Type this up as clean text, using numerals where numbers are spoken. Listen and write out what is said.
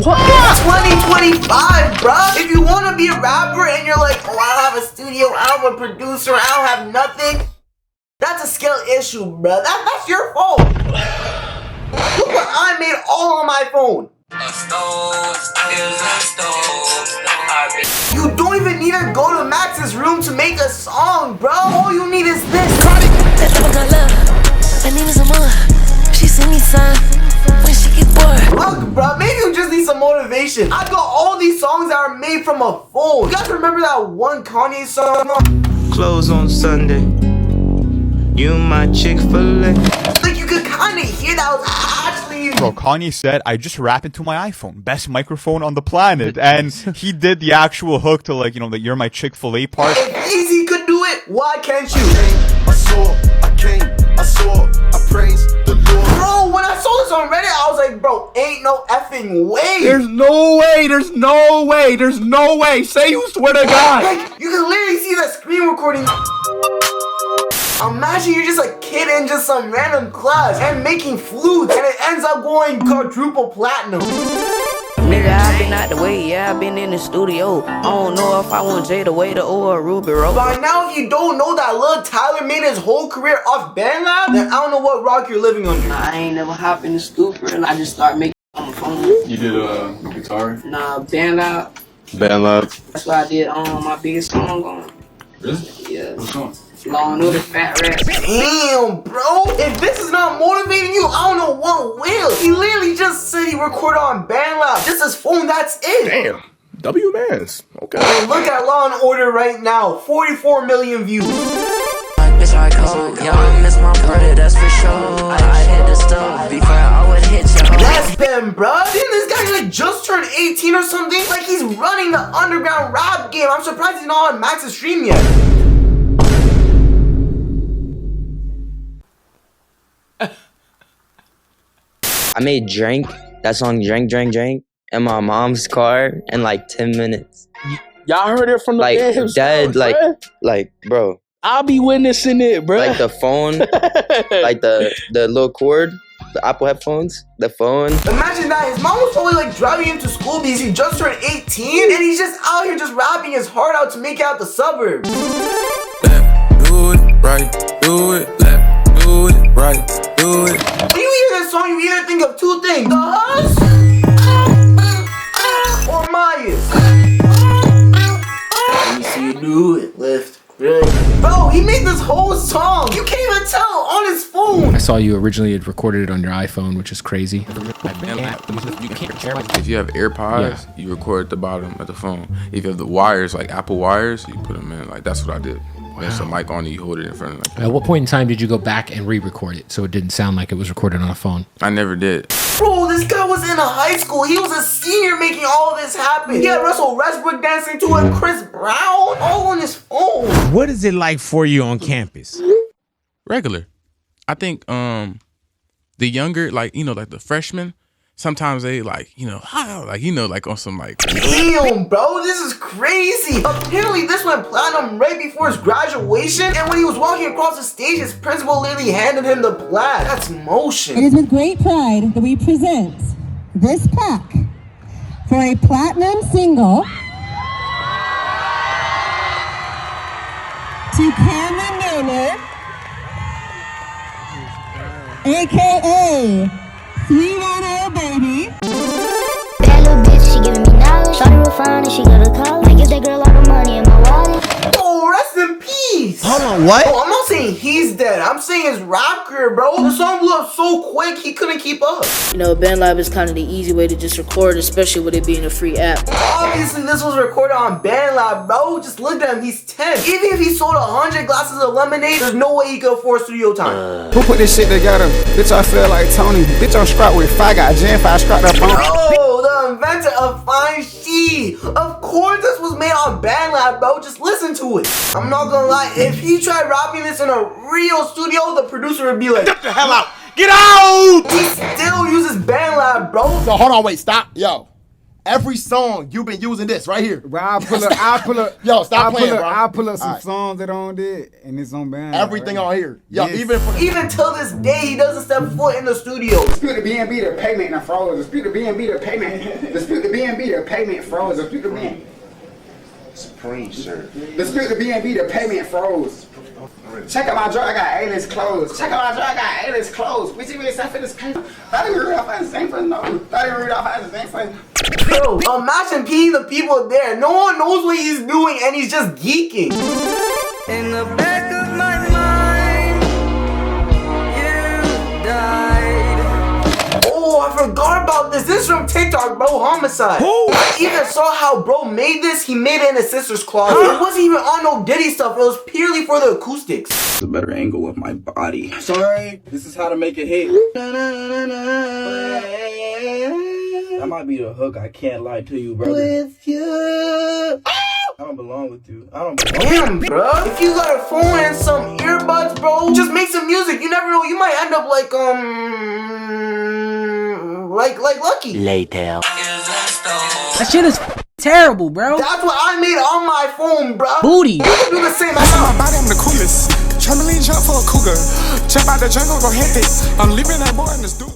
What? It's 2025, bruh. If you want to be a rapper and you're like, oh, I don't have a studio, I don't have a producer, I don't have nothing, that's a skill issue, bruh. That's your fault. Look what I made all on my phone. You don't even need to go to Max's room to make a song, bro. All you need is this. My name is Amor. She send me some when she get bored. Look, bro, maybe you just need some motivation. I got all these songs that are made from a phone. You guys remember that one Kanye song? Close on Sunday. You my Chick-fil-A. Like, you could kind of hear that was actually... Bro, Kanye said, I just rap into my iPhone. Best microphone on the planet. And he did the actual hook to, like, you know, the You're My Chick-fil-A part. If Easy could do it, why can't you? I saw, I praise the Lord. Bro, when I saw this on Reddit, I was like, bro, ain't no effing way. There's no way. Say you swear to God. Like, you can literally see the screen recording. Imagine you're just a kid in just some random class and making flutes and it ends up going quadruple platinum. Nigga, I been out the way, yeah, I been in the studio. I don't know if I want Jada Waiter or a Ruby Road. By now, if you don't know that Lil Tyler made his whole career off BandLab, then I don't know what rock you're living under. I ain't never hop in the studio and I just start making on the phone. You did guitar? Nah, BandLab. BandLab. That's what I did on my biggest song on. Really? Yeah. What song? Long Noodle Fat Rat. Damn, bro. If this is not motivating you, I don't know what will. He literally just said he recorded on BandLab. Just his phone, that's it. Damn. W-Mans. Okay. And look at Law and Order right now. 44 million views. Bitch, I go. Y'all miss my brother, that's for sure. I hit the stove before I would hit you. That's been, bro. Didn't this guy like just turn 18 or something? Like he's running the underground rap game. I'm surprised he's not on Max's stream yet. I made Drink, that song Drink, in my mom's car in like 10 minutes. Y'all heard it from the Like, man himself, dead, like, bro. I'll be witnessing it, bro. Like the phone, like the little cord, the Apple headphones, the phone. Imagine that. His mom was probably like driving him to school because he just turned 18 and he's just out here just rapping his heart out to make it out the suburbs. Do it right, do it left, do it right, do it. When you hear this song, you either think of two things: the Us or Myers. Let me see you do it, lift. Bro, he made this whole song. You can't even tell on his phone. I saw you originally had recorded it on your iPhone, which is crazy. If you have AirPods, you record at the bottom of the phone. If you have the wires, like Apple wires, you put them in. Like that's what I did. There's a mic on it, you hold it in front of it. At what point in time did you go back and re-record it so it didn't sound like it was recorded on a phone? I never did. Bro, this guy was in a high school. He was a senior making all this happen. He had Russell Westbrook dancing to it, Chris Brown, all on his phone. What is it like for you on campus? Regular. I think the younger, like, you know, like the freshmen, sometimes they like, you know, like on some like. Damn, bro, this is crazy. Apparently this went platinum right before his graduation, and when he was walking across the stage, his principal literally handed him the plaque. That's motion. It is with great pride that we present this plaque for a platinum single to Cameron Miller, aka 310 baby. That little bitch, she giving me knowledge. Shawty real fine and she got a collar. I give that girl all the money in my wallet. Oh, rest in peace. Hold on, what? Oh, I'm not saying he's dead. I'm saying his rap career, bro. The song blew up so quick, he couldn't keep up. You know, BandLab is kind of the easy way to just record, especially with it being a free app. Obviously, this was recorded on BandLab, bro. Just look at him, he's 10. Even if he sold 100 glasses of lemonade, there's no way he could afford studio time. Who put this shit together? Bitch, I feel like Tony. Bitch, I'm strapped with Fi. Got Jan 5 strapped up on. Oh, the inventor of fine she. Of course, this was made on BandLab, bro. Just listen to it. I'm not gonna lie, if he tried rapping this in a real studio, the producer would be like, Get the hell out! Get out! He still uses BandLab, bro. So hold on, wait, stop. Yo, Every song you've been using this right here. Well, I'll pull up. Yo, stop playing, bro. I'll pull up some Right. songs that on there, and it's on band. Everything right? on here. Yo, Yes. Even till this day, he doesn't step foot in the studio. Dispute the BNB, the payment and froze. Dispute the BNB, the payment. Dispute the BNB, the payment froze. Dispute the BNB. Supreme, sir. Dispute the BNB, the payment froze. Check out my drawer, I got A-list clothes. Check out my drawer, I got A-list clothes. We see me except for this paper. That didn't read off as the same for no. That didn't read off as the same for. Bro, imagine being the people there. No one knows what he's doing and he's just geeking. In the back of my mind, you died. Oh, I forgot about this. This is from TikTok, bro. Homicide. I even saw how bro made this. He made it in his sister's closet. It wasn't even on no Diddy stuff. It was purely for the acoustics. It's a better angle of my body. Sorry, this is how to make a hit. That might be the hook, I can't lie to you, brother. With you. I don't belong with you. I don't belong. Damn, bro. If you got a phone and some earbuds, bro, just make some music. You never know. You might end up like Lucky. Later. That shit is terrible, bro. That's what I made on my phone, bro. Booty. You can do the same. I my body, I'm the coolest. Trampoline jump for a cougar. Jump out the jungle, go hit it. I'm leaving that boy in this dude.